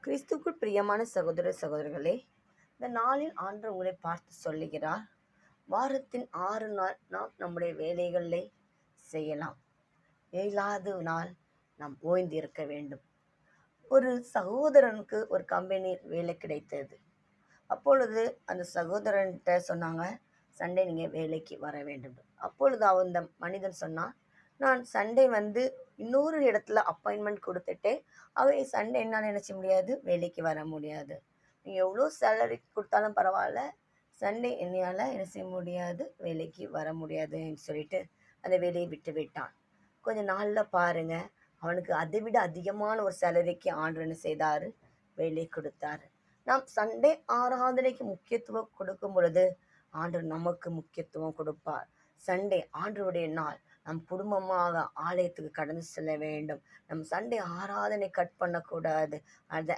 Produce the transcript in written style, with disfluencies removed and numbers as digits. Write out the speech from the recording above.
கிறிஸ்துவுக்குள் பிரியமான சகோதர சகோதரிகளே, இந்த நாளில் ஆண்டவர் உங்களை பார்த்து சொல்லுகிறார், வாரத்தின் 6 நாள் நாம் நம்முடைய வேலைகளை செய்யலாம். 7வது நாள் நாம் ஓய்ந்து இருக்க வேண்டும். ஒரு சகோதரனுக்கு ஒரு கம்பெனி வேலை கிடைத்தது. அப்பொழுது அந்த சகோதரன்கிட்ட சொன்னாங்க, சண்டே நீங்கள் வேலைக்கு வர வேண்டும். அப்பொழுது அந்த மனிதன் சொன்னான், நான் சண்டே இன்னொரு இடத்துல அப்பாயின்மெண்ட் கொடுத்துட்டேன். அவை சண்டே என்னால் என்ன செய்ய முடியாது, வேலைக்கு வர முடியாது. நீங்கள் எவ்வளோ சேலரி கொடுத்தாலும் பரவாயில்ல, சண்டே என்னையால் என்ன செய்ய முடியாது, வேலைக்கு வர முடியாதுன்னு சொல்லிட்டு அந்த வேலையை விட்டு விட்டான். கொஞ்சம் நாளில் பாருங்கள், அவனுக்கு அதை விட அதிகமான ஒரு சேலரிக்கு ஆண்டவர் என்ன செய்தார், வேலை கொடுத்தாரு. நாம் சண்டே ஆராதனைக்கு முக்கியத்துவம் கொடுக்கும் பொழுது ஆண்டவர் நமக்கு முக்கியத்துவம் கொடுப்பார். சண்டே ஆண்டவருடைய நாள். நம் குடும்பமாக ஆலயத்துக்கு கடந்து செல்ல வேண்டும். நம் சண்டே ஆராதனை கட் பண்ணக்கூடாது. அதை